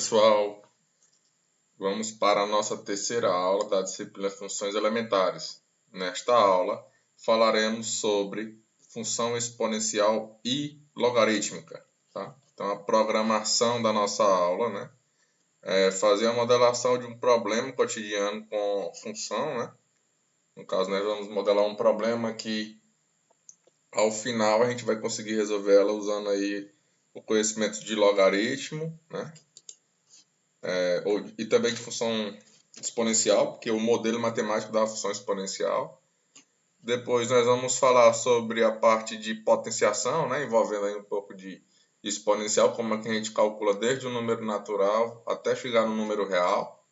pessoal, vamos para a nossa terceira aula da disciplina Funções Elementares. Nesta aula, falaremos sobre função exponencial e logarítmica. Tá? Então, a programação da nossa aula, né, é fazer a modelação de um problema cotidiano com função. Né? No caso, nós vamos modelar um problema que, ao final, a gente vai conseguir resolver ela usando aí o conhecimento de logaritmo, né? E também de função exponencial, porque o modelo matemático da função exponencial. Depois nós vamos falar sobre a parte de potenciação, né, envolvendo aí um pouco de exponencial, como é que a gente calcula desde o número natural até chegar no número real.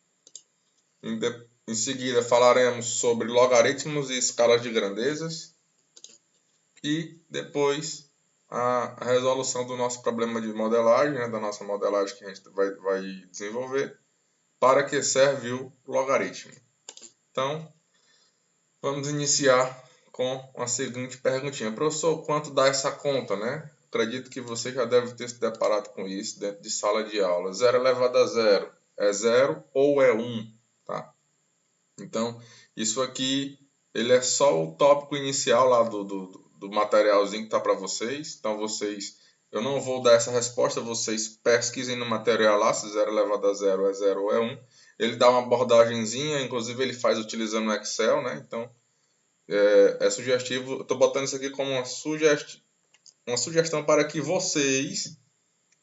Em seguida falaremos sobre logaritmos e escalas de grandezas. E depois a resolução do nosso problema de modelagem, né, da nossa modelagem que a gente vai desenvolver, para que serve o logaritmo. Então, vamos iniciar com a seguinte perguntinha. Professor, quanto dá essa conta, né? Acredito que você já deve ter se deparado com isso dentro de sala de aula. 0 elevado a 0 é 0 ou é 1, tá? Então, isso aqui, ele é só o tópico inicial lá do materialzinho que está para vocês. Então, eu não vou dar essa resposta, vocês pesquisem no material lá, se 0 elevado a 0 é 0 ou é 1. Ele dá uma abordagenzinha, inclusive ele faz utilizando o Excel, né? Então, é sugestivo. Eu estou botando isso aqui como uma sugestão para que vocês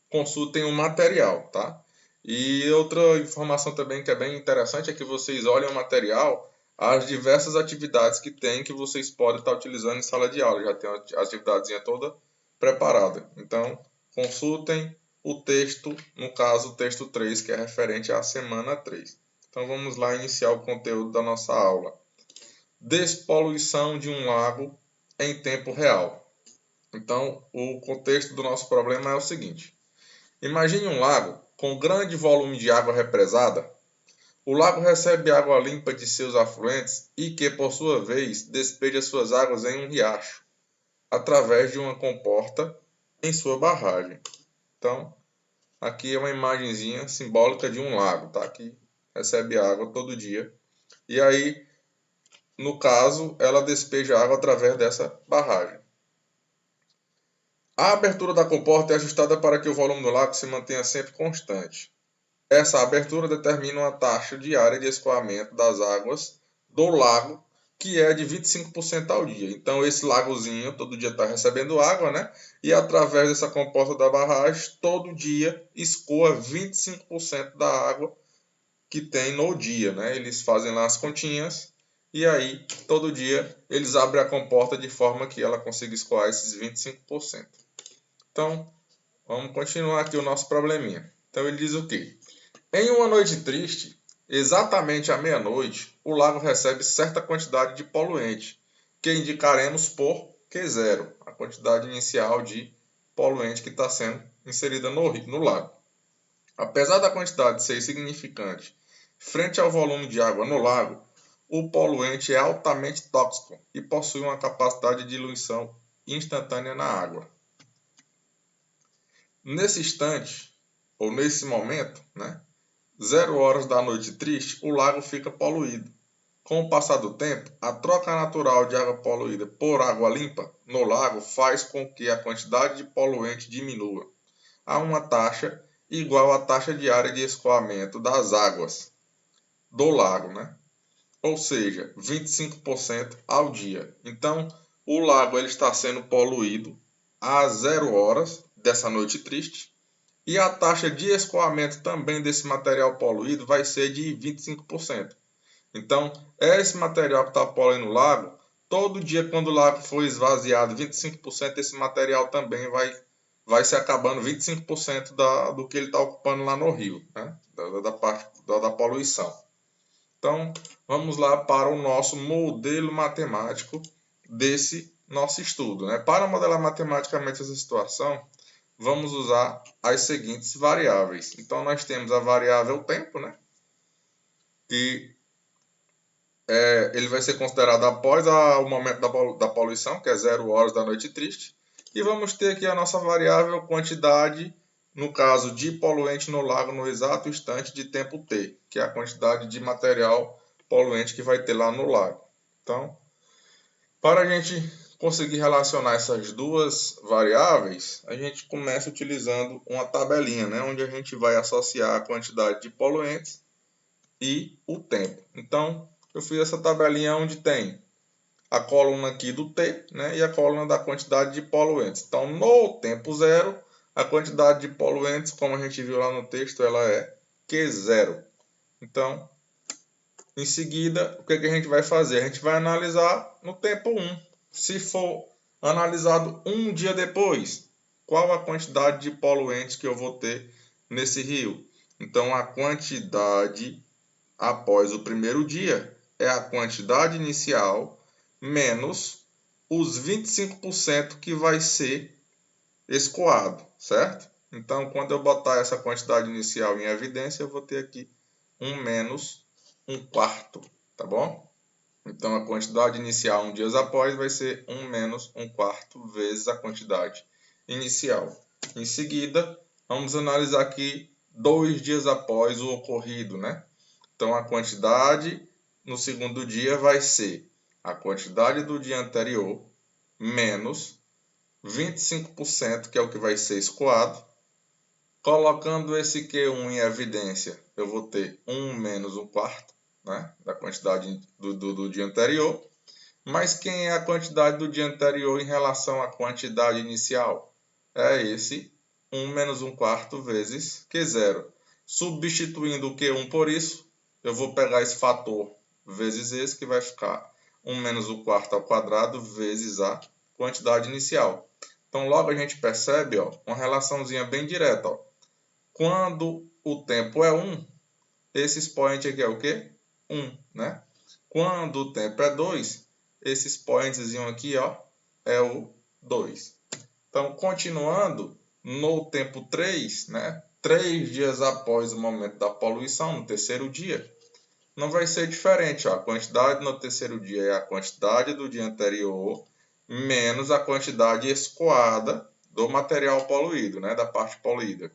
consultem o material, tá? E outra informação também que é bem interessante é que vocês olhem o material, as diversas atividades que tem que vocês podem estar utilizando em sala de aula. Já tem a atividadezinha toda preparada. Então, consultem o texto, no caso o texto 3, que é referente à semana 3. Então, vamos lá iniciar o conteúdo da nossa aula. Despoluição de um lago em tempo real. Então, o contexto do nosso problema é o seguinte. Imagine um lago com grande volume de água represada. O lago recebe água limpa de seus afluentes e que, por sua vez, despeja suas águas em um riacho, através de uma comporta em sua barragem. Então, aqui é uma imagenzinha simbólica de um lago, tá? Que recebe água todo dia. E aí, no caso, ela despeja água através dessa barragem. A abertura da comporta é ajustada para que o volume do lago se mantenha sempre constante. Essa abertura determina uma taxa diária de escoamento das águas do lago, que é de 25% ao dia. Então, esse lagozinho todo dia está recebendo água, né? E através dessa comporta da barragem, todo dia escoa 25% da água que tem no dia, né? Eles fazem lá as continhas e aí, todo dia, eles abrem a comporta de forma que ela consiga escoar esses 25%. Então, vamos continuar aqui o nosso probleminha. Então, ele diz o quê? Em uma noite triste, exatamente à meia-noite, o lago recebe certa quantidade de poluente, que indicaremos por Q0, a quantidade inicial de poluente que está sendo inserida no lago. Apesar da quantidade ser insignificante frente ao volume de água no lago, o poluente é altamente tóxico e possui uma capacidade de diluição instantânea na água. Nesse instante, ou nesse momento, né? 0 horas da noite triste, o lago fica poluído. Com o passar do tempo, a troca natural de água poluída por água limpa no lago faz com que a quantidade de poluente diminua a uma taxa igual à taxa diária de escoamento das águas do lago, né? Ou seja, 25% ao dia. Então, o lago ele está sendo poluído a 0 horas dessa noite triste. E a taxa de escoamento também desse material poluído vai ser de 25%. Então, esse material que está poluindo o lago, todo dia quando o lago for esvaziado 25%, esse material também vai se acabando 25% do que ele está ocupando lá no rio, né? Da parte da poluição. Então, vamos lá para o nosso modelo matemático desse nosso estudo, né? Para modelar matematicamente essa situação, vamos usar as seguintes variáveis. Então, nós temos a variável tempo, né? Que ele vai ser considerado após o momento da poluição, que é 0 horas da noite triste. E vamos ter aqui a nossa variável quantidade no caso de poluente no lago no exato instante de tempo T, que é a quantidade de material poluente que vai ter lá no lago. Então, para a gente conseguir relacionar essas duas variáveis, a gente começa utilizando uma tabelinha, né, onde a gente vai associar a quantidade de poluentes e o tempo. Então, eu fiz essa tabelinha onde tem a coluna aqui do T, né, e a coluna da quantidade de poluentes. Então, no tempo zero, a quantidade de poluentes, como a gente viu lá no texto, ela é Q0. Então, em seguida, o que a gente vai fazer? A gente vai analisar no tempo 1. Se for analisado um dia depois, qual a quantidade de poluentes que eu vou ter nesse rio? Então, a quantidade após o primeiro dia é a quantidade inicial menos os 25% que vai ser escoado, certo? Então, quando eu botar essa quantidade inicial em evidência, eu vou ter aqui 1 menos 1/4, tá bom? Então, a quantidade inicial um dia após vai ser 1 menos 1/4 vezes a quantidade inicial. Em seguida, vamos analisar aqui 2 dias após o ocorrido, né? Então, a quantidade no segundo dia vai ser a quantidade do dia anterior menos 25%, que é o que vai ser escoado. Colocando esse Q1 em evidência, eu vou ter 1 menos 1/4, né, da quantidade do dia anterior. Mas quem é a quantidade do dia anterior em relação à quantidade inicial? É esse 1 menos 1/4 vezes Q0. Substituindo o Q1 por isso, eu vou pegar esse fator vezes esse, que vai ficar 1 menos 1/4 ao quadrado vezes a quantidade inicial. Então, logo a gente percebe, ó, uma relaçãozinha bem direta. Ó. Quando o tempo é 1, esse expoente aqui é o quê? 1, né? Quando o tempo é 2, esse expoentezinho aqui, ó, é o 2. Então, continuando, no tempo 3, né? 3 dias após o momento da poluição, no terceiro dia, não vai ser diferente. Ó. A quantidade no terceiro dia é a quantidade do dia anterior menos a quantidade escoada do material poluído, né? Da parte poluída.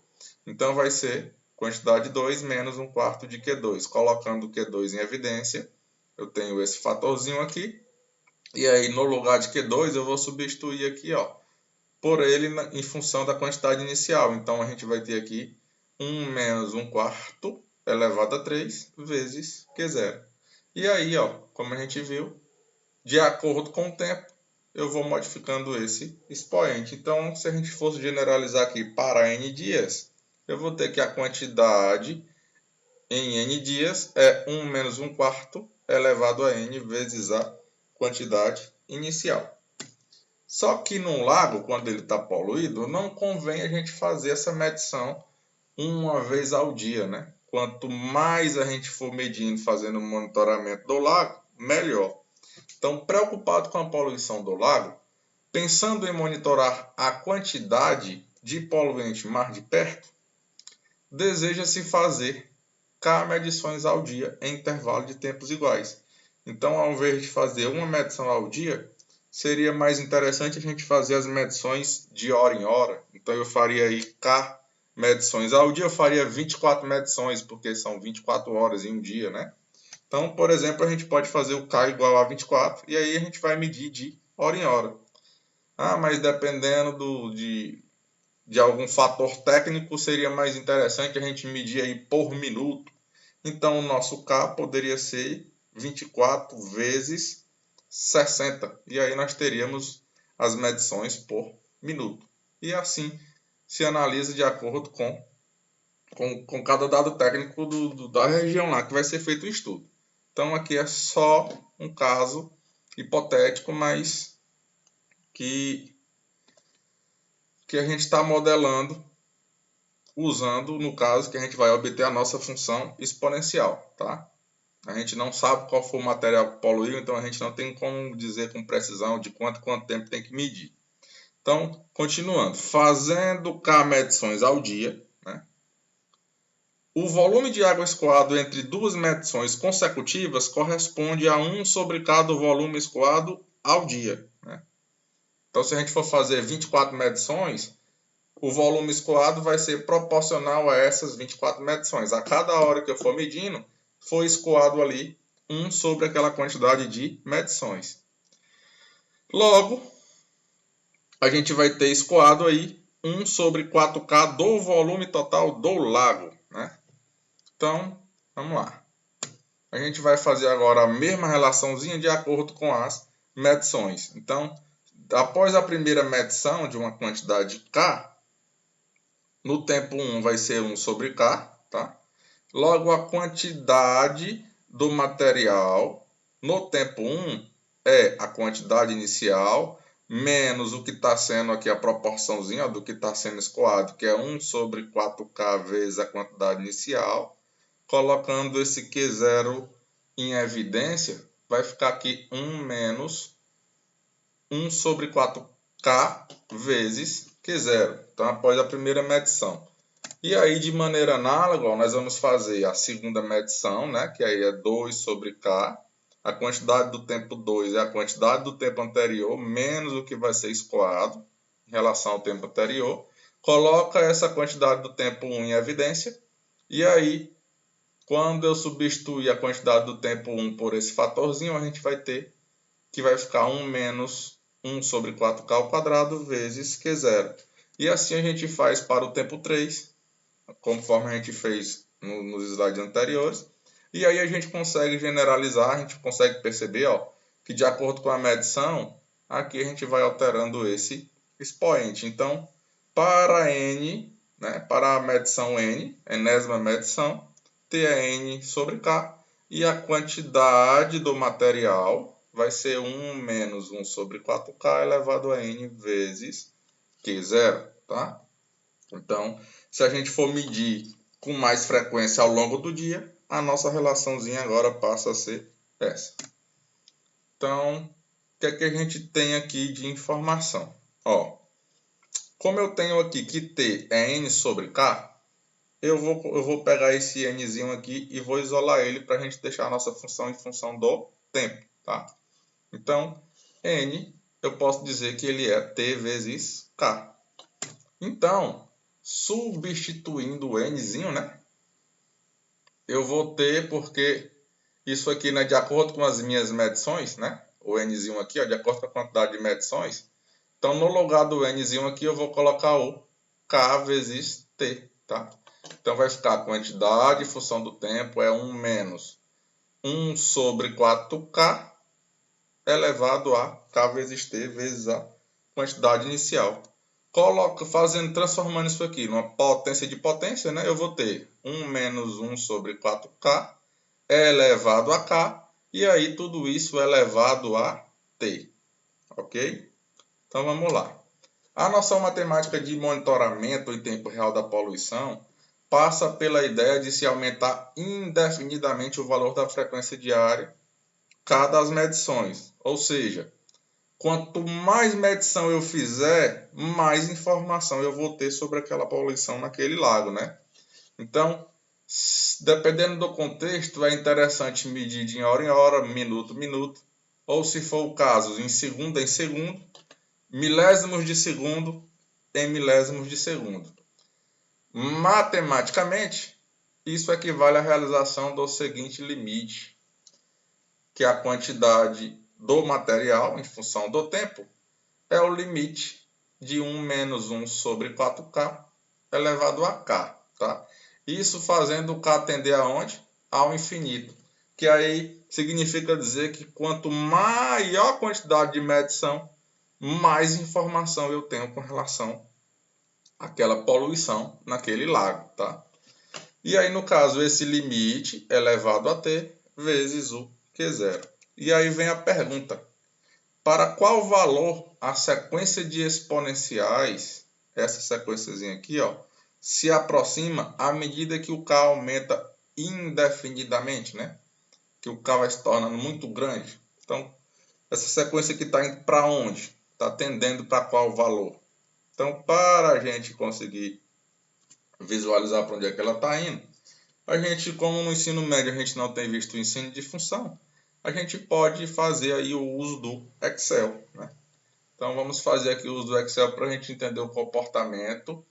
Então, vai ser quantidade 2 menos 1/4 de Q2. Colocando o Q2 em evidência, eu tenho esse fatorzinho aqui. E aí, no lugar de Q2, eu vou substituir aqui, ó, por ele em função da quantidade inicial. Então, a gente vai ter aqui 1 menos 1/4 elevado a 3 vezes Q0. E aí, ó, como a gente viu, de acordo com o tempo, eu vou modificando esse expoente. Então, se a gente fosse generalizar aqui para N dias, eu vou ter que a quantidade em N dias é 1 menos 1/4 elevado a N vezes a quantidade inicial. Só que num lago, quando ele está poluído, não convém a gente fazer essa medição uma vez ao dia, né? Quanto mais a gente for medindo, fazendo monitoramento do lago, melhor. Então, preocupado com a poluição do lago, pensando em monitorar a quantidade de poluente mais de perto, deseja-se fazer K medições ao dia em intervalo de tempos iguais. Então, ao invés de fazer uma medição ao dia, seria mais interessante a gente fazer as medições de hora em hora. Então, eu faria aí K medições ao dia, eu faria 24 medições, porque são 24 horas em um dia, né? Então, por exemplo, a gente pode fazer o K igual a 24, e aí a gente vai medir de hora em hora. Ah, mas dependendo de algum fator técnico, seria mais interessante a gente medir aí por minuto. Então, o nosso K poderia ser 24 vezes 60. E aí nós teríamos as medições por minuto. E assim se analisa de acordo com cada dado técnico da região lá que vai ser feito o estudo. Então, aqui é só um caso hipotético, mas que a gente está modelando usando, no caso, que a gente vai obter a nossa função exponencial, tá? A gente não sabe qual foi o material que poluiu, então a gente não tem como dizer com precisão de quanto tempo tem que medir. Então, continuando, fazendo K medições ao dia, né? O volume de água escoado entre duas medições consecutivas corresponde a 1 sobre K do volume escoado ao dia, né? Então, se a gente for fazer 24 medições, o volume escoado vai ser proporcional a essas 24 medições. A cada hora que eu for medindo, foi escoado ali 1 sobre aquela quantidade de medições. Logo, a gente vai ter escoado aí 1 sobre 4K do volume total do lago, né? Então, vamos lá. A gente vai fazer agora a mesma relaçãozinha de acordo com as medições. Então, após a primeira medição de uma quantidade K, no tempo 1 vai ser 1 sobre K, tá? Logo, a quantidade do material no tempo 1 é a quantidade inicial, menos o que está sendo aqui a proporçãozinha do que está sendo escoado, que é 1 sobre 4K vezes a quantidade inicial. Colocando esse Q0 em evidência, vai ficar aqui 1 menos 1 sobre 4K vezes Q0. Então, após a primeira medição. E aí, de maneira análoga, nós vamos fazer a segunda medição, né? Que aí é 2 sobre K. A quantidade do tempo 2 é a quantidade do tempo anterior, menos o que vai ser escoado em relação ao tempo anterior. Coloca essa quantidade do tempo 1 em evidência. E aí, quando eu substituir a quantidade do tempo 1 por esse fatorzinho, a gente vai ter que vai ficar 1 menos 1 sobre 4K ao quadrado vezes Q0. E assim a gente faz para o tempo 3, conforme a gente fez nos slides anteriores. E aí a gente consegue generalizar, a gente consegue perceber que de acordo com a medição, aqui a gente vai alterando esse expoente. Então, para N, né, para a medição N, enésima medição, T é N sobre K, e a quantidade do material vai ser 1 menos 1 sobre 4K elevado a N vezes Q0, tá? Então, se a gente for medir com mais frequência ao longo do dia, a nossa relaçãozinha agora passa a ser essa. Então, o que é que a gente tem aqui de informação? Como eu tenho aqui que T é N sobre K, eu vou pegar esse Nzinho aqui e vou isolar ele para a gente deixar a nossa função em função do tempo, tá? Então, N, eu posso dizer que ele é T vezes K. Então, substituindo o Nzinho, né? Eu vou ter, porque isso aqui, né, de acordo com as minhas medições, né? O Nzinho aqui, de acordo com a quantidade de medições. Então, no lugar do Nzinho aqui, eu vou colocar o K vezes T, tá? Então, vai ficar a quantidade em função do tempo é 1 menos 1 sobre 4K elevado a K vezes T vezes a quantidade inicial. Transformando isso aqui numa potência de potência, né? Eu vou ter 1 menos 1 sobre 4K elevado a K, e aí tudo isso elevado a T, ok? Então vamos lá. A noção matemática de monitoramento em tempo real da poluição passa pela ideia de se aumentar indefinidamente o valor da frequência diária cada das medições, ou seja, quanto mais medição eu fizer, mais informação eu vou ter sobre aquela poluição naquele lago, né? Então, dependendo do contexto, é interessante medir de hora em hora, minuto em minuto, ou se for o caso, em segundo em segundo, milésimos de segundo em milésimos de segundo. Matematicamente, isso equivale à realização do seguinte limite, que é a quantidade do material em função do tempo, é o limite de 1 menos 1 sobre 4K elevado a K, tá? Isso fazendo o K tender aonde? Ao infinito. Que aí significa dizer que quanto maior a quantidade de medição, mais informação eu tenho com relação àquela poluição naquele lago, tá? E aí, no caso, esse limite elevado a T vezes o Q0. E aí vem a pergunta: para qual valor a sequência de exponenciais, essa sequenciazinha aqui, se aproxima à medida que o K aumenta indefinidamente, né? Que o K vai se tornando muito grande. Então, essa sequência aqui está indo para onde? Está tendendo para qual valor? Então, para a gente conseguir visualizar para onde é que ela está indo, a gente, como no ensino médio a gente não tem visto o ensino de função, a gente pode fazer aí o uso do Excel, né? Então vamos fazer aqui o uso do Excel para a gente entender o comportamento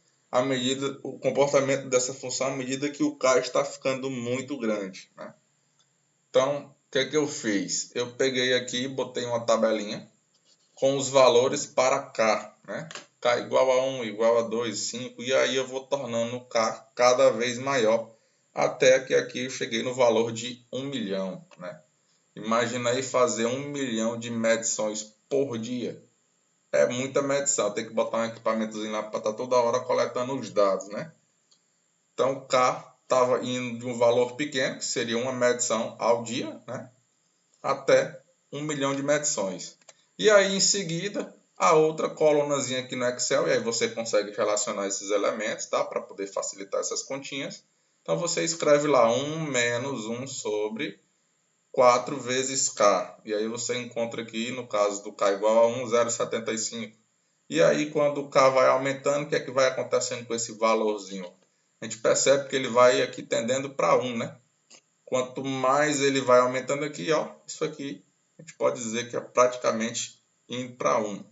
dessa função à medida que o K está ficando muito grande, né? Então, o que é que eu fiz? Eu peguei aqui e botei uma tabelinha com os valores para K, né? K igual a 1, igual a 2, 5, e aí eu vou tornando o K cada vez maior, até que aqui eu cheguei no valor de 1 milhão, né? Imagina aí fazer 1 milhão de medições por dia. É muita medição, tem que botar um equipamentozinho lá para estar toda hora coletando os dados, né? Então, K estava indo de um valor pequeno, que seria uma medição ao dia, né? Até 1 milhão de medições. E aí, em seguida, a outra colunazinha aqui no Excel, e aí você consegue relacionar esses elementos, tá? Para poder facilitar essas continhas. Então, você escreve lá 1 menos 1 sobre 4 vezes K. E aí você encontra aqui, no caso do K igual a 1, 0,75. E aí, quando o K vai aumentando, o que é que vai acontecendo com esse valorzinho? A gente percebe que ele vai aqui tendendo para 1, né? Quanto mais ele vai aumentando aqui, ó, isso aqui a gente pode dizer que é praticamente indo para 1.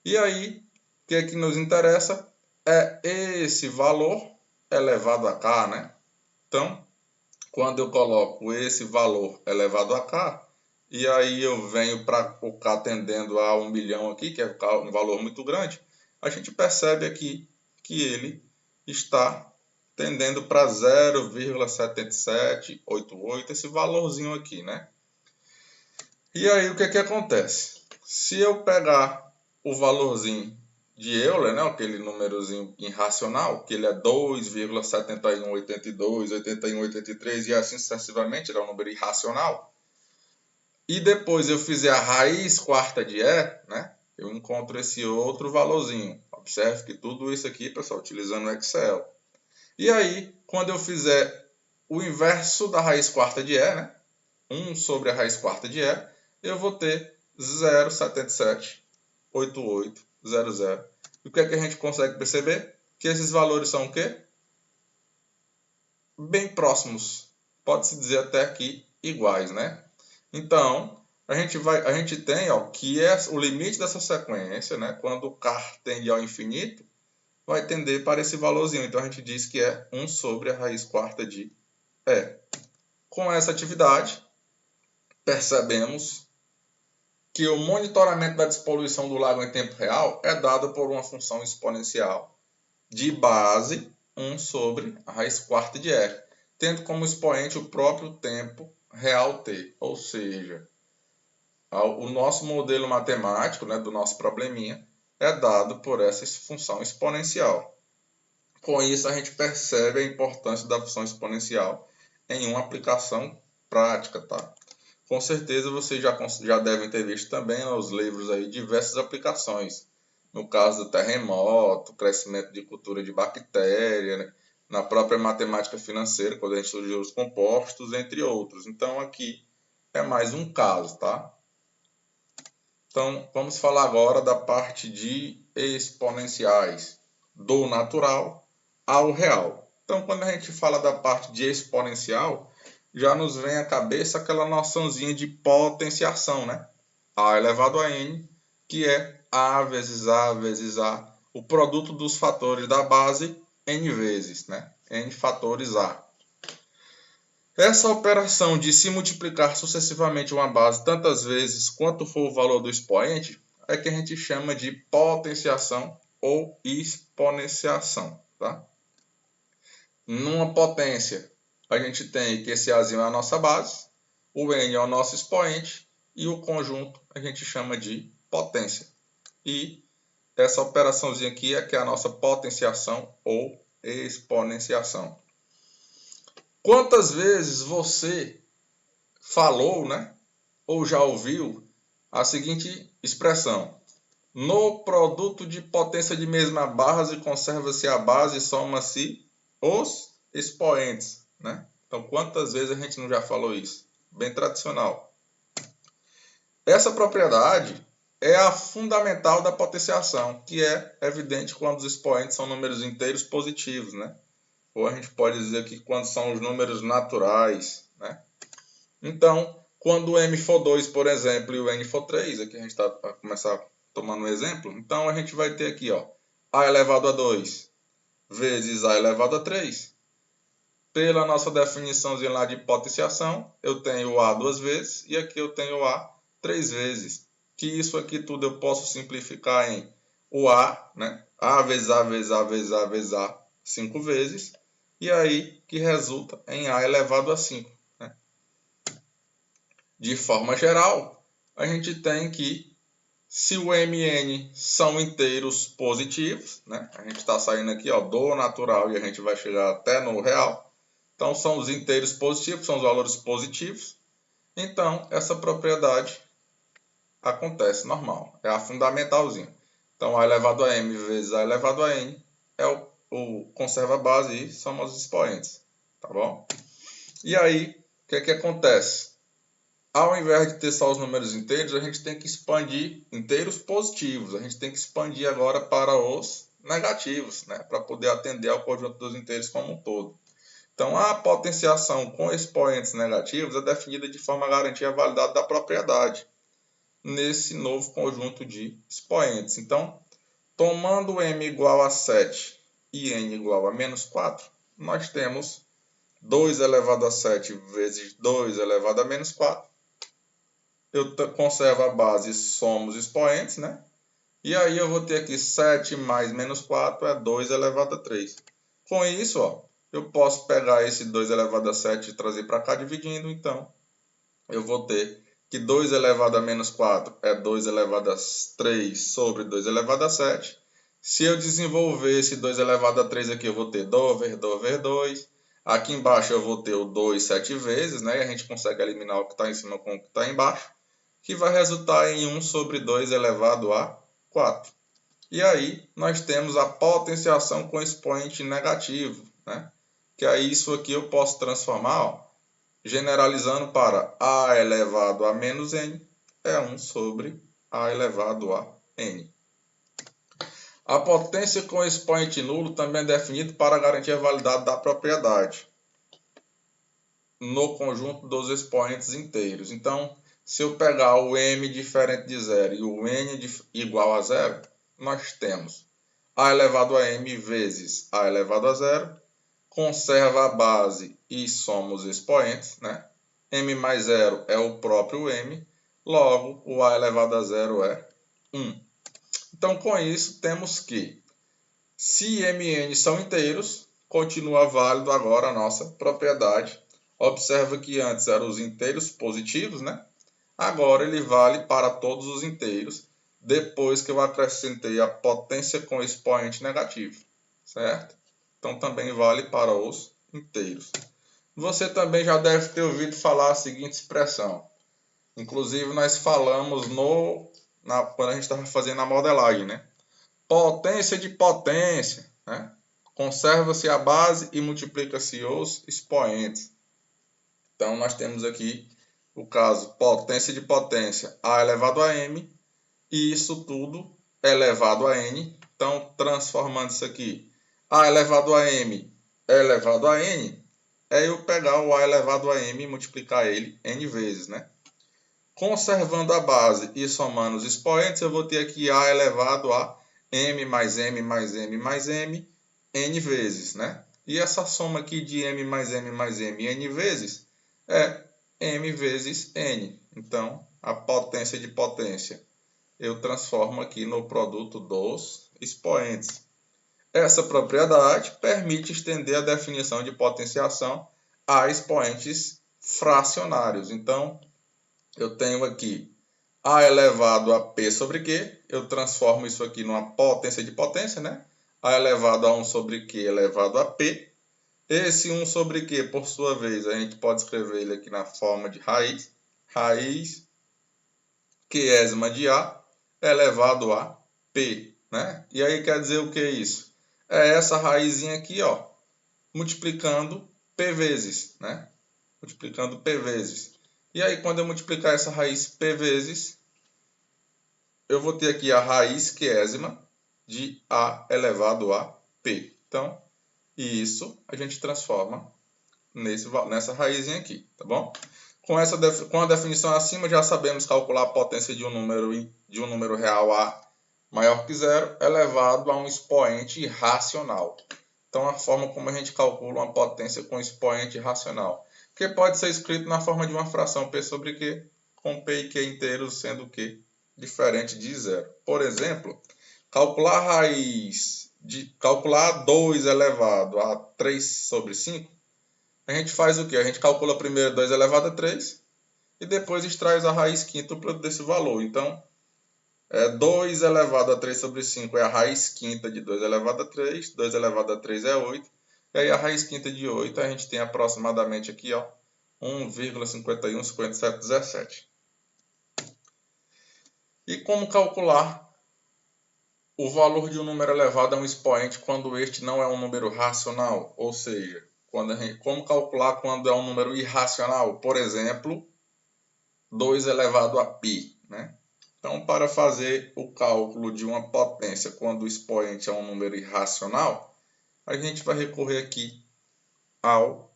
E aí, o que é que nos interessa? É esse valor elevado a K, né? Então, quando eu coloco esse valor elevado a K, e aí eu venho para o K tendendo a 1 milhão aqui, que é um valor muito grande, a gente percebe aqui que ele está tendendo para 0,7788, esse valorzinho aqui, né? E aí o que acontece? Se eu pegar o valorzinho de Euler, né, aquele númerozinho irracional, que ele é 2,7182, 8183 e assim sucessivamente, ele é um número irracional, e depois eu fizer a raiz quarta de E, né, eu encontro esse outro valorzinho. Observe que tudo isso aqui, pessoal, utilizando o Excel. E aí, quando eu fizer o inverso da raiz quarta de E, né, 1 sobre a raiz quarta de E, eu vou ter 0,778800. E o que é que a gente consegue perceber? Que esses valores são o quê? Bem próximos. Pode-se dizer até aqui iguais, né? Então, a gente tem, ó, que é o limite dessa sequência, né? Quando o K tende ao infinito, vai tender para esse valorzinho. Então, a gente diz que é 1 sobre a raiz quarta de E. Com essa atividade, percebemos que o monitoramento da despoluição do lago em tempo real é dado por uma função exponencial de base 1 sobre a raiz quarta de E, tendo como expoente o próprio tempo real t. Ou seja, o nosso modelo matemático, né, do nosso probleminha, é dado por essa função exponencial. Com isso, a gente percebe a importância da função exponencial em uma aplicação prática, tá? Com certeza vocês já devem ter visto também nos livros aí diversas aplicações. No caso do terremoto, crescimento de cultura de bactéria, né? Na própria matemática financeira, quando a gente estuda juros compostos, entre outros. Então, aqui é mais um caso, tá? Então, vamos falar agora da parte de exponenciais, do natural ao real. Então, quando a gente fala da parte de exponencial, já nos vem à cabeça aquela noçãozinha de potenciação, né? A elevado a n, que é a vezes a vezes a, o produto dos fatores da base n vezes, né? N fatores a. Essa operação de se multiplicar sucessivamente uma base tantas vezes quanto for o valor do expoente é que a gente chama de potenciação ou exponenciação, tá? Numa potência, a gente tem que esse azinho é a nossa base, o n é o nosso expoente e o conjunto a gente chama de potência. E essa operaçãozinha aqui é que é a nossa potenciação ou exponenciação. Quantas vezes você falou, né, ou já ouviu a seguinte expressão: no produto de potência de mesma base conserva-se a base e soma-se os expoentes, né? Então, quantas vezes a gente não já falou isso? Bem tradicional. Essa propriedade é a fundamental da potenciação, que é evidente quando os expoentes são números inteiros positivos, né? Ou a gente pode dizer que quando são os números naturais, né? Então, quando o m for 2, por exemplo, e o n for 3, aqui a gente vai começar tomando um exemplo, então a gente vai ter aqui, ó, a elevado a 2 vezes a elevado a 3. Pela nossa definiçãozinha lá de potenciação, eu tenho o A 2 vezes e aqui eu tenho o A 3 vezes. Que isso aqui tudo eu posso simplificar em o A, né? A vezes A vezes A vezes A vezes A 5 vezes. E aí que resulta em A elevado a 5. Né? De forma geral, a gente tem que, se o MN são inteiros positivos, né? A gente está saindo aqui ó, do natural e a gente vai chegar até no real. Então, são os inteiros positivos, são os valores positivos. Então, essa propriedade acontece normal. É a fundamentalzinha. Então, A elevado a M vezes A elevado a N é o conserva a base e somos os expoentes. Tá bom? E aí, o que é que acontece? Ao invés de ter só os números inteiros, a gente tem que expandir inteiros positivos. A gente tem que expandir agora para os negativos, né? Para poder atender ao conjunto dos inteiros como um todo. Então, a potenciação com expoentes negativos é definida de forma a garantir a validade da propriedade nesse novo conjunto de expoentes. Então, tomando m igual a 7 e n igual a menos 4, nós temos 2 elevado a 7 vezes 2 elevado a menos 4. Eu conservo a base e somo os expoentes, né? E aí eu vou ter aqui 7 mais menos 4 é 2 elevado a 3. Com isso, ó, eu posso pegar esse 2 elevado a 7 e trazer para cá dividindo. Então, eu vou ter que 2 elevado a menos 4 é 2 elevado a 3 sobre 2 elevado a 7. Se eu desenvolver esse 2 elevado a 3 aqui, eu vou ter 2 vezes 2 vezes 2. Aqui embaixo eu vou ter o 2 7 vezes, né? E a gente consegue eliminar o que está em cima com o que está embaixo, que vai resultar em 1 sobre 2 elevado a 4. E aí, nós temos a potenciação com expoente negativo, né? Que aí isso aqui eu posso transformar, ó, generalizando para A elevado a menos N, é 1 sobre A elevado a N. A potência com expoente nulo também é definido para garantir a validade da propriedade no conjunto dos expoentes inteiros. Então, se eu pegar o M diferente de zero e o N igual a zero, nós temos A elevado a M vezes A elevado a zero, conserva a base e soma os expoentes, né? M mais zero é o próprio M, logo o A elevado a zero é 1. Então, com isso, temos que, se M e N são inteiros, continua válido agora a nossa propriedade. Observa que antes eram os inteiros positivos, né? Agora ele vale para todos os inteiros, depois que eu acrescentei a potência com expoente negativo, certo? Então também vale para os inteiros. Você também já deve ter ouvido falar a seguinte expressão. Inclusive nós falamos quando a gente estava fazendo a modelagem, né? Potência de potência, né? Conserva-se a base e multiplica-se os expoentes. Então nós temos aqui o caso potência de potência A elevado a M, e isso tudo elevado a N. Então, transformando isso aqui, A elevado a M elevado a N, é eu pegar o A elevado a M e multiplicar ele N vezes, né? Conservando a base e somando os expoentes, eu vou ter aqui A elevado a M mais M mais M mais M, N vezes, né? E essa soma aqui de M mais M mais M N vezes é M vezes N. Então, a potência de potência eu transformo aqui no produto dos expoentes. Essa propriedade permite estender a definição de potenciação a expoentes fracionários. Então, eu tenho aqui A elevado a P sobre Q, eu transformo isso aqui numa potência de potência, né? A elevado a 1 sobre Q elevado a P. Esse 1 sobre Q, por sua vez, a gente pode escrever ele aqui na forma de raiz. Raiz Qésima de A elevado a P, né? E aí quer dizer o que é isso? É essa raizinha aqui, ó, multiplicando P vezes, né? Multiplicando P vezes. E aí quando eu multiplicar essa raiz P vezes, eu vou ter aqui a raiz qésima de A elevado a P. Então, isso a gente transforma nessa raizinha aqui, tá bom? Com a definição acima, já sabemos calcular a potência de um número real A maior que zero elevado a um expoente racional. Então, a forma como a gente calcula uma potência com expoente racional, que pode ser escrito na forma de uma fração P sobre Q, com P e Q inteiros sendo Q diferente de zero. Por exemplo, calcular 2 elevado a 3 sobre 5, a gente faz o quê? A gente calcula primeiro 2 elevado a 3 e depois extrai a raiz quíntupla desse valor. Então, 2 elevado a 3 sobre 5 é a raiz quinta de 2 elevado a 3. 2 elevado a 3 é 8. E aí a raiz quinta de 8 a gente tem aproximadamente aqui, 1,515717. E como calcular o valor de um número elevado a um expoente quando este não é um número racional? Ou seja, como calcular quando é um número irracional? Por exemplo, 2 elevado a π, né? Então, para fazer o cálculo de uma potência quando o expoente é um número irracional, a gente vai recorrer aqui ao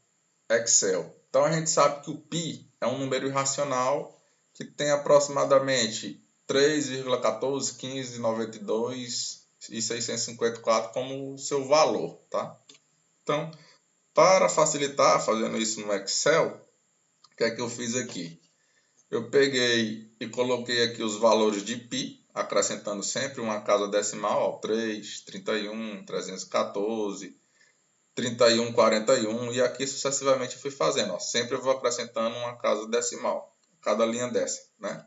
Excel. Então, a gente sabe que o π é um número irracional que tem aproximadamente 3,14, 15, 92 e 654 como seu valor, tá? Então, para facilitar fazendo isso no Excel, o que é que eu fiz aqui? Eu peguei e coloquei aqui os valores de π, acrescentando sempre uma casa decimal, 3, 31, 314, 31, 41, e aqui sucessivamente eu fui fazendo. Sempre eu vou acrescentando uma casa decimal, cada linha dessa, né?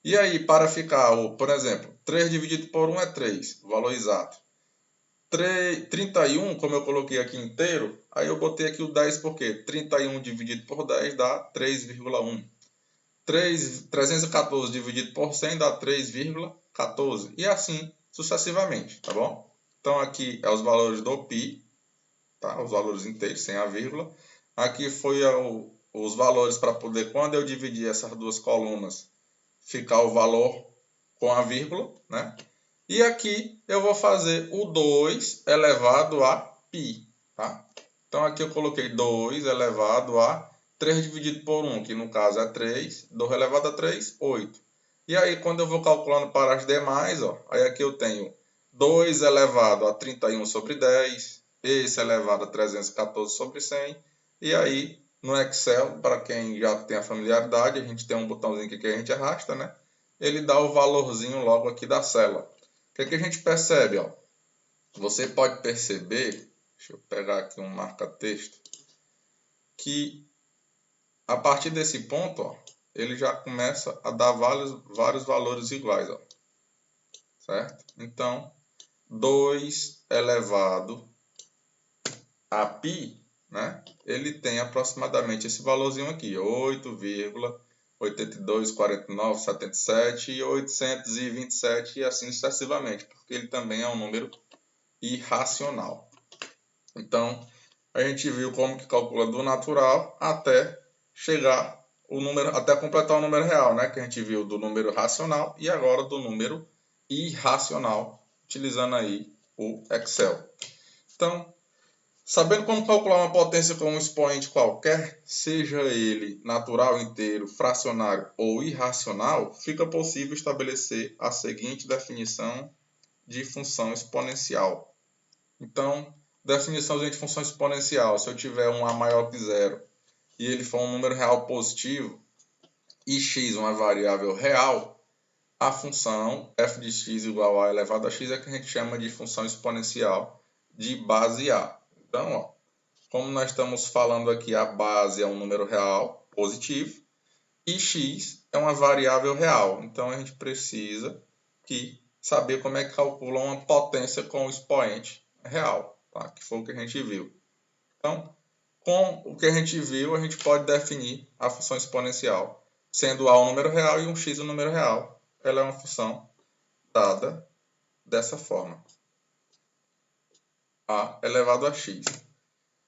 E aí, para ficar, por exemplo, 3 dividido por 1 é 3, o valor exato. 31, como eu coloquei aqui inteiro, aí eu botei aqui o 10 porque 31 dividido por 10 dá 3,1. 314 dividido por 100 dá 3,14. E assim sucessivamente, tá bom? Então aqui é os valores do π, tá? Os valores inteiros, sem a vírgula. Aqui foi os valores para poder, quando eu dividir essas duas colunas, ficar o valor com a vírgula, né? E aqui eu vou fazer o 2 elevado a π, tá? Então aqui eu coloquei 2 elevado a 3 dividido por 1, que no caso é 3, 2 elevado a 3, 8. E aí quando eu vou calculando para as demais, aí aqui eu tenho 2 elevado a 31 sobre 10, esse elevado a 314 sobre 100, e aí no Excel, para quem já tem a familiaridade, a gente tem um botãozinho aqui que a gente arrasta, né? Ele dá o valorzinho logo aqui da célula. O que a gente percebe? Você pode perceber, deixa eu pegar aqui um marca-texto, que a partir desse ponto, ele já começa a dar vários valores iguais, certo? Então, 2 elevado a π, né? Ele tem aproximadamente esse valorzinho aqui, 8,824977 e 827 e assim sucessivamente, porque ele também é um número irracional. Então, a gente viu como que calcula do natural até chegar até completar o número real, né? Que a gente viu do número racional e agora do número irracional, utilizando aí o Excel. Então, sabendo como calcular uma potência com um expoente qualquer, seja ele natural, inteiro, fracionário ou irracional, fica possível estabelecer a seguinte definição de função exponencial. Então, definição de função exponencial: se eu tiver um a maior que zero e ele for um número real positivo e x uma variável real, a função f de x igual a elevado a x é que a gente chama de função exponencial de base A. Então, como nós estamos falando aqui, a base é um número real positivo e x é uma variável real. Então, a gente precisa saber como é que calcula uma potência com o expoente real, tá? Que foi o que a gente viu. Então, com o que a gente viu, a gente pode definir a função exponencial, sendo A um número real e um x um número real. Ela é uma função dada dessa forma: A elevado a x.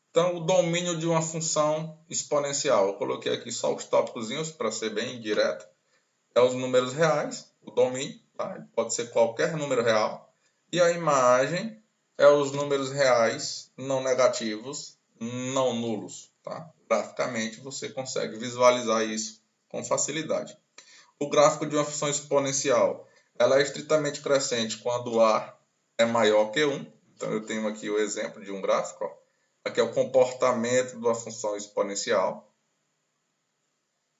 Então, o domínio de uma função exponencial, eu coloquei aqui só os tópicozinhos para ser bem direto, é os números reais, o domínio, tá? Pode ser qualquer número real, e a imagem é os números reais não negativos, não nulos, tá? graficamente você consegue visualizar isso com facilidade. O gráfico de uma função exponencial, ela é estritamente crescente quando A é maior que 1. Então, eu tenho aqui o exemplo de um gráfico. Ó. Aqui é o comportamento de uma função exponencial.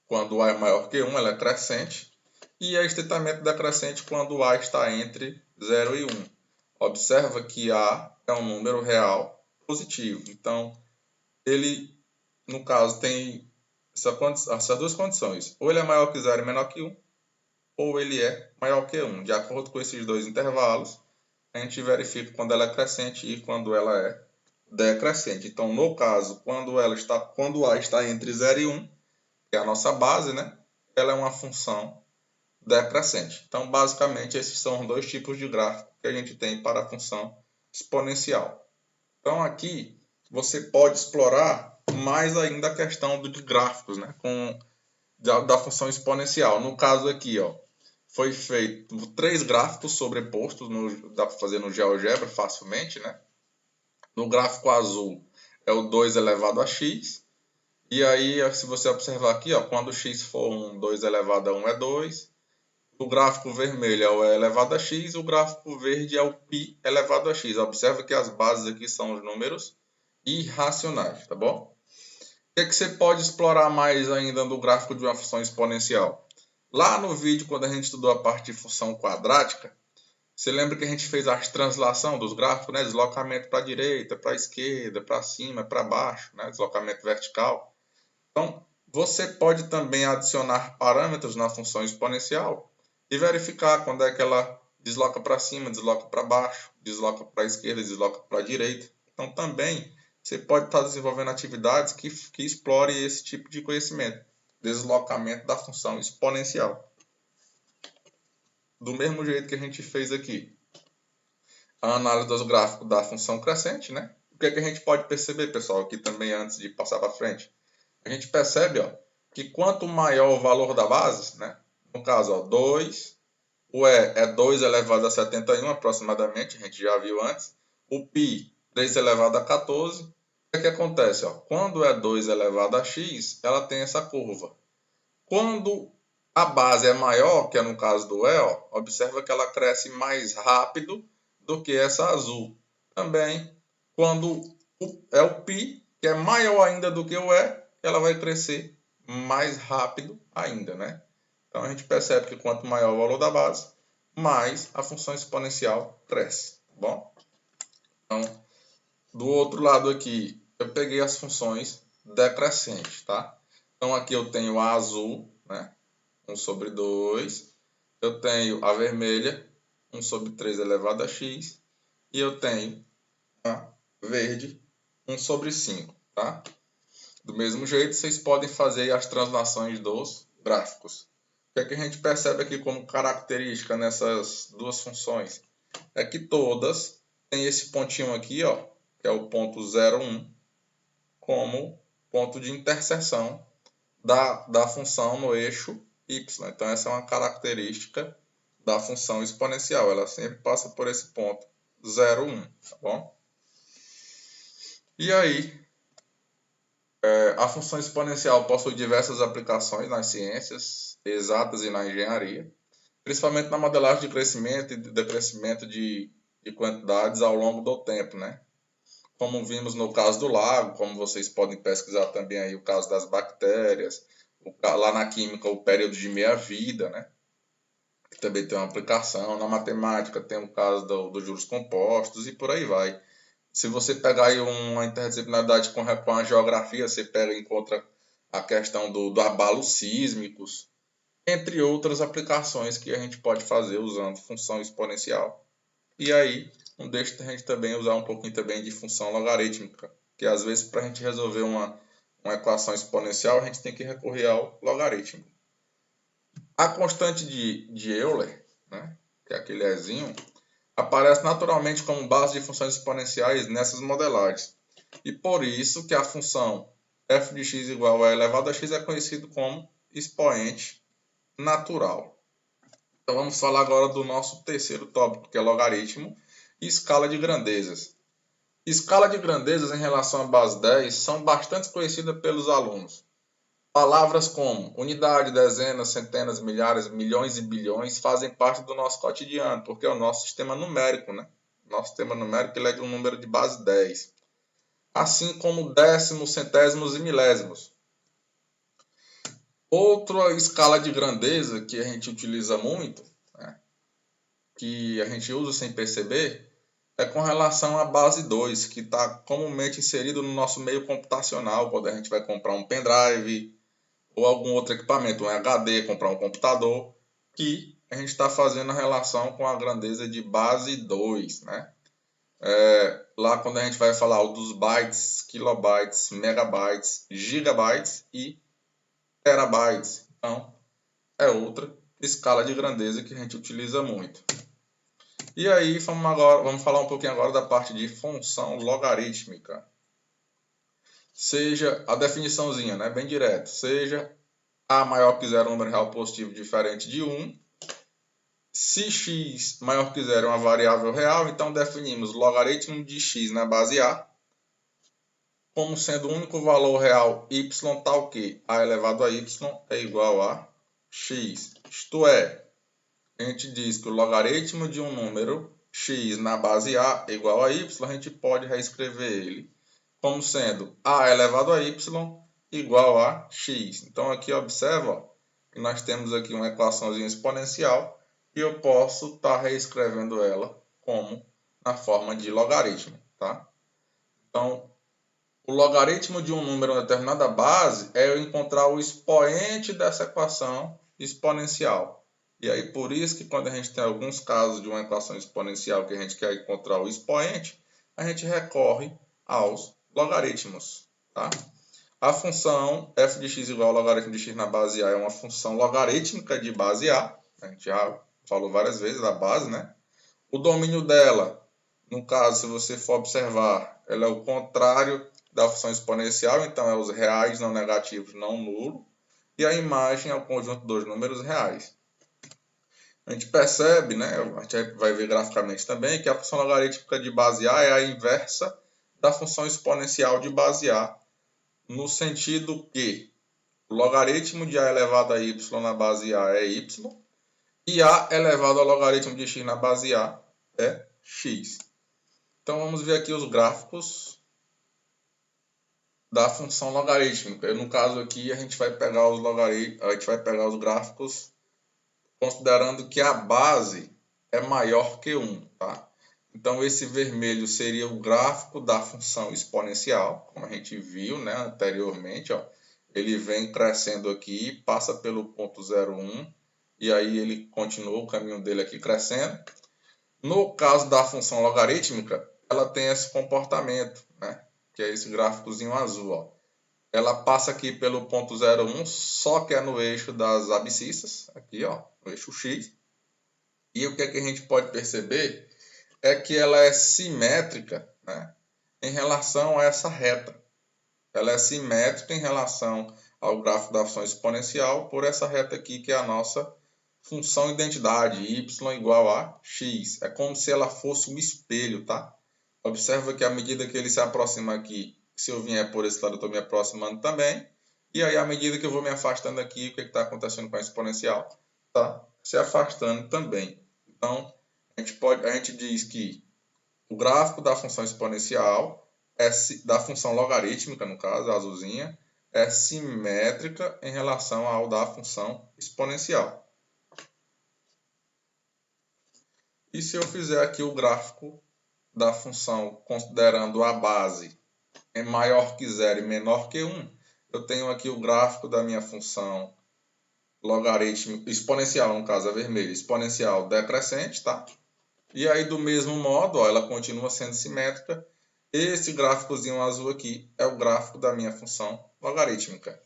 Quando A é maior que 1, ela é crescente. E é estritamente decrescente quando A está entre 0 e 1. Observa que A é um número real positivo. Então, ele, no caso, tem essas duas condições. Ou ele é maior que 0 e menor que 1, ou ele é maior que 1. De acordo com esses dois intervalos, a gente verifica quando ela é crescente e quando ela é decrescente. Então, no caso, quando A está entre 0 e 1, que é a nossa base, né? Ela é uma função decrescente. Então, basicamente, esses são os dois tipos de gráfico que a gente tem para a função exponencial. Então, aqui, você pode explorar mais ainda a questão de gráficos, né? Da função exponencial. No caso aqui, ó, foi feito 3 gráficos sobrepostos, dá para fazer no GeoGebra facilmente, né? No gráfico azul é o 2 elevado a x, e aí se você observar aqui, ó, quando x for 1, 2 elevado a 1 é 2, o gráfico vermelho é o e elevado a x, o gráfico verde é o π elevado a x. Observa que as bases aqui são os números irracionais, tá bom? O que você pode explorar mais ainda no gráfico de uma função exponencial? Lá no vídeo, quando a gente estudou a parte de função quadrática, você lembra que a gente fez a translação dos gráficos, né? Deslocamento para a direita, para a esquerda, para cima, para baixo, né? Deslocamento vertical. Então, você pode também adicionar parâmetros na função exponencial e verificar quando é que ela desloca para cima, desloca para baixo, desloca para a esquerda, desloca para a direita. Então, também você pode estar desenvolvendo atividades que explorem esse tipo de conhecimento. Deslocamento da função exponencial. Do mesmo jeito que a gente fez aqui. A análise dos gráficos da função crescente, né? O que é que a gente pode perceber, pessoal, aqui também antes de passar para frente? A gente percebe, ó, que quanto maior o valor da base, né? No caso, ó, 2, o E é 2 elevado a 71 aproximadamente, a gente já viu antes. O π, 3 elevado a 14. O que é que acontece? Ó? Quando é 2 elevado a x, ela tem essa curva. Quando a base é maior, que é no caso do E, ó, observa que ela cresce mais rápido do que essa azul. Também, quando é o π, que é maior ainda do que o E, ela vai crescer mais rápido ainda, né? Então, a gente percebe que quanto maior o valor da base, mais a função exponencial cresce, tá bom? Então, do outro lado aqui, eu peguei as funções decrescentes, tá? Então, aqui eu tenho a azul, né? 1 sobre 2. Eu tenho a vermelha, 1 sobre 3 elevado a x. E eu tenho a verde, 1 sobre 5, tá? Do mesmo jeito, vocês podem fazer as translações dos gráficos. O que é que a gente percebe aqui como característica nessas duas funções? É que todas têm esse pontinho aqui, ó, que é o ponto 0,1, como ponto de interseção da função no eixo y. Então, essa é uma característica da função exponencial. Ela sempre passa por esse ponto 0,1, tá bom? E aí, a função exponencial possui diversas aplicações nas ciências exatas e na engenharia, principalmente na modelagem de crescimento e decrescimento de quantidades ao longo do tempo, né? Como vimos no caso do lago, como vocês podem pesquisar também aí o caso das bactérias, lá na química o período de meia-vida, né? Que também tem uma aplicação. Na matemática tem o caso dos juros compostos e por aí vai. Se você pegar aí uma interdisciplinaridade com a geografia, você pega e encontra a questão do abalos sísmicos, entre outras aplicações que a gente pode fazer usando função exponencial. E aí, não deixa a gente também usar um pouquinho também de função logarítmica, que às vezes para a gente resolver uma equação exponencial, a gente tem que recorrer ao logaritmo. A constante de Euler, né, que é aquele Ezinho, aparece naturalmente como base de funções exponenciais nessas modelagens. E por isso que a função f de x igual a elevado a x é conhecido como expoente natural. Então vamos falar agora do nosso terceiro tópico, que é logaritmo e escala de grandezas. Escala de grandezas em relação à base 10 são bastante conhecidas pelos alunos. Palavras como unidade, dezenas, centenas, milhares, milhões e bilhões fazem parte do nosso cotidiano, porque é o nosso sistema numérico, né? Nosso sistema numérico ele é de um número de base 10. Assim como décimos, centésimos e milésimos. Outra escala de grandeza que a gente utiliza muito, né, que a gente usa sem perceber, é com relação à base 2, que está comumente inserido no nosso meio computacional, quando a gente vai comprar um pendrive ou algum outro equipamento, um HD, comprar um computador, que a gente está fazendo a relação com a grandeza de base 2, né? Lá quando a gente vai falar dos bytes, kilobytes, megabytes, gigabytes e terabytes. Então, é outra escala de grandeza que a gente utiliza muito. E aí, vamos falar um pouquinho agora da parte de função logarítmica. Seja a definiçãozinha, né, bem direto, seja a maior que zero, um número real positivo diferente de 1. Se x maior que zero é uma variável real, então definimos logaritmo de x na base a como sendo o único valor real y tal que a elevado a y é igual a x. Isto é, a gente diz que o logaritmo de um número x na base a é igual a y, a gente pode reescrever ele como sendo a elevado a y igual a x. Então aqui observa ó, que nós temos aqui uma equaçãozinha exponencial e eu posso estar reescrevendo ela como na forma de logaritmo. Tá? Então, o logaritmo de um número em determinada base é eu encontrar o expoente dessa equação exponencial. E aí, por isso que quando a gente tem alguns casos de uma equação exponencial que a gente quer encontrar o expoente, a gente recorre aos logaritmos. Tá? A função f de x igual ao logaritmo de x na base a é uma função logarítmica de base a. A gente já falou várias vezes da base, né? O domínio dela, no caso, se você for observar, ela é o contrário da função exponencial, então é os reais não negativos não nulo. E a imagem é o conjunto dos números reais. A gente percebe, né, a gente vai ver graficamente também, que a função logarítmica de base a é a inversa da função exponencial de base a, no sentido que o logaritmo de a elevado a y na base a é y, e a elevado ao logaritmo de x na base a é x. Então vamos ver aqui os gráficos da função logarítmica. No caso aqui a gente vai pegar os gráficos considerando que a base é maior que 1, tá? Então esse vermelho seria o gráfico da função exponencial, como a gente viu, né, anteriormente, ó. Ele vem crescendo aqui, passa pelo ponto 0,1 e aí ele continua o caminho dele aqui crescendo. No caso da função logarítmica, ela tem esse comportamento, né, que é esse gráficozinho azul, ó. Ela passa aqui pelo ponto 0,1, só que é no eixo das abscissas, aqui, ó, no eixo X. E o que é que a gente pode perceber é que ela é simétrica, né, em relação a essa reta. Ela é simétrica em relação ao gráfico da função exponencial por essa reta aqui, que é a nossa função identidade, y igual a x. É como se ela fosse um espelho, tá? Observa que à medida que ele se aproxima aqui, se eu vier por esse lado, eu estou me aproximando também. E aí, à medida que eu vou me afastando aqui, o que está acontecendo com a exponencial? Está se afastando também. Então, a gente diz que o gráfico da função exponencial, da função logarítmica, no caso, a azulzinha, é simétrica em relação ao da função exponencial. E se eu fizer aqui o gráfico da função considerando a base é maior que 0 e menor que 1, eu tenho aqui o gráfico da minha função logarítmica exponencial, no caso é vermelho, exponencial decrescente, tá? E aí do mesmo modo, ó, ela continua sendo simétrica. Esse gráficozinho azul aqui é o gráfico da minha função logarítmica.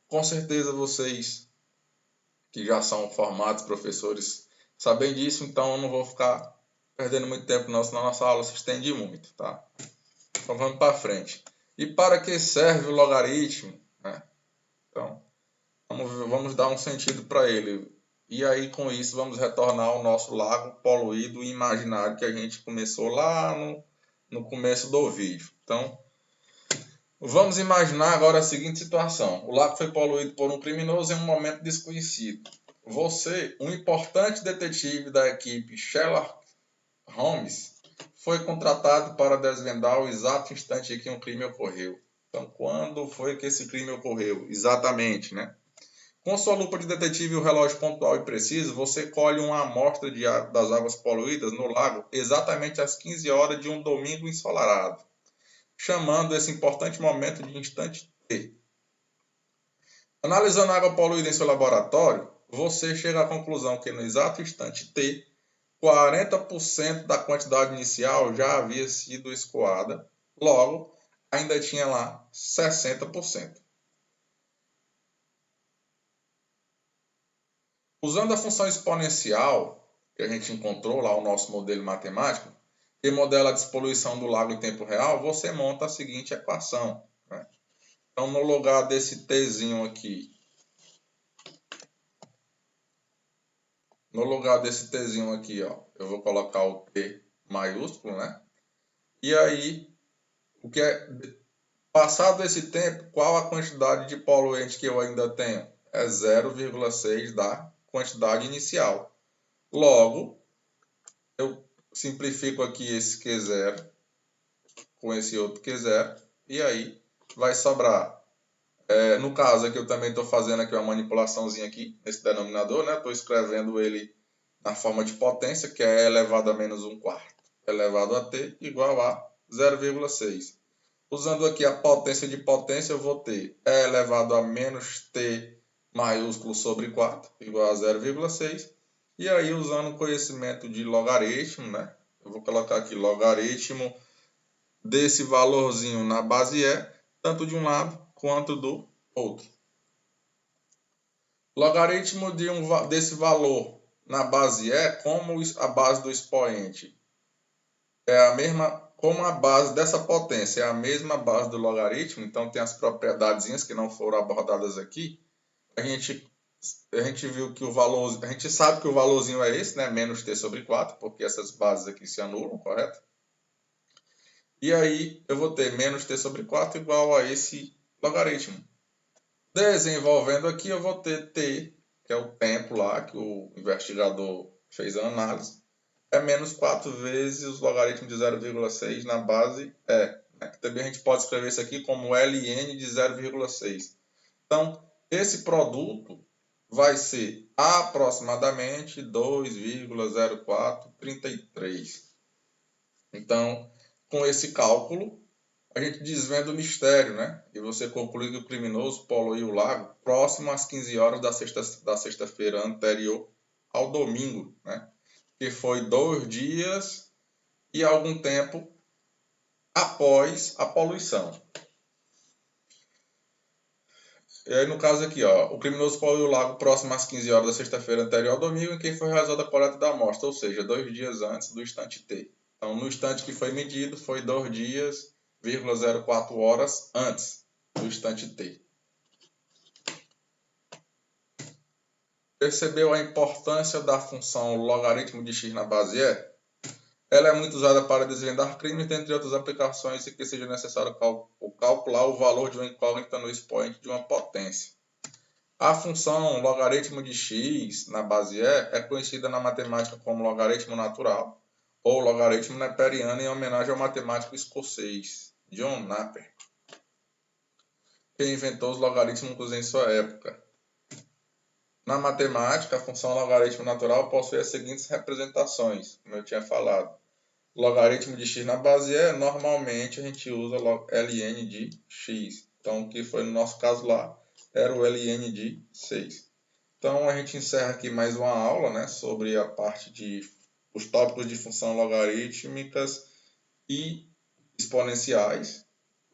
Com certeza vocês que já são formados professores sabem disso, então eu não vou ficar perdendo muito tempo não, senão a nossa aula se estende muito, tá? Então vamos para frente. E para que serve o logaritmo? Né? Então, vamos dar um sentido para ele. E aí com isso vamos retornar ao nosso lago poluído e imaginário que a gente começou lá no começo do vídeo. Então, vamos imaginar agora a seguinte situação. O lago foi poluído por um criminoso em um momento desconhecido. Você, um importante detetive da equipe Sherlock Holmes, foi contratado para desvendar o exato instante em que um crime ocorreu. Então, quando foi que esse crime ocorreu? Exatamente, né? Com sua lupa de detetive e o relógio pontual e preciso, você colhe uma amostra das águas poluídas no lago exatamente às 15 horas de um domingo ensolarado, chamando esse importante momento de instante T. Analisando a água poluída em seu laboratório, você chega à conclusão que no exato instante T, 40% da quantidade inicial já havia sido escoada, logo, ainda tinha lá 60%. Usando a função exponencial, que a gente encontrou lá o nosso modelo matemático, que modela a despoluição do lago em tempo real, você monta a seguinte equação, né? Então, no lugar desse Tzinho aqui, ó, eu vou colocar o T maiúsculo, né? E aí, passado esse tempo, qual a quantidade de poluente que eu ainda tenho? É 0,6 da quantidade inicial. Logo, eu simplifico aqui esse Q0 com esse outro Q0, e aí vai sobrar. No caso aqui, eu também estou fazendo aqui uma manipulaçãozinha aqui, nesse denominador, né? Estou escrevendo ele na forma de potência, que é elevado a menos 1/4 elevado a t igual a 0,6. Usando aqui a potência de potência, eu vou ter E elevado a menos t maiúsculo sobre 4 igual a 0,6. E aí, usando o conhecimento de logaritmo, né? Eu vou colocar aqui logaritmo desse valorzinho na base E, tanto de um lado quanto do outro. Logaritmo desse valor na base E, como a base do expoente é a mesma, como a base dessa potência é a mesma base do logaritmo, então tem as propriedadezinhas que não foram abordadas aqui, a gente viu que o valor, a gente sabe que o valorzinho é esse, né, menos t sobre 4, porque essas bases aqui se anulam, correto? E aí eu vou ter menos t sobre 4 igual a esse logaritmo. Desenvolvendo aqui, eu vou ter t, que é o tempo lá que o investigador fez a análise, é menos 4 vezes os logaritmos de 0,6 na base E. Né? Também a gente pode escrever isso aqui como ln de 0,6. Então, esse produto vai ser aproximadamente 2,0433. Então, com esse cálculo, a gente desvenda o mistério, né? E você conclui que o criminoso poluiu o lago próximo às 15 horas da sexta-feira anterior ao domingo, né? Que foi 2 dias e algum tempo após a poluição. E aí, no caso aqui, ó, o criminoso poluiu o lago próximo às 15 horas da sexta-feira anterior ao domingo, em que foi realizada a coleta da amostra, ou seja, 2 dias antes do instante T. Então, no instante que foi medido, foi 2 dias, 0,04 horas antes do instante T. Percebeu a importância da função logaritmo de x na base E? Ela é muito usada para desvendar crimes, dentre outras aplicações, e que seja necessário calcular o valor de uma incógnita no expoente de uma potência. A função logaritmo de x na base E é conhecida na matemática como logaritmo natural ou logaritmo neperiano, em homenagem ao matemático escocês John Napier, que inventou os logaritmos em sua época. Na matemática, a função logaritmo natural possui as seguintes representações, como eu tinha falado. Logaritmo de x na base E, normalmente a gente usa ln de x. Então, o que foi no nosso caso lá era o ln de 6. Então, a gente encerra aqui mais uma aula, né, sobre a parte de os tópicos de função logarítmicas e exponenciais.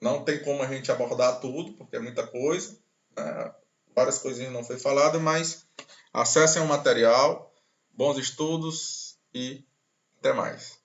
Não tem como a gente abordar tudo, porque é muita coisa, né? Várias coisinhas não foi falado, mas acessem o material, bons estudos e até mais.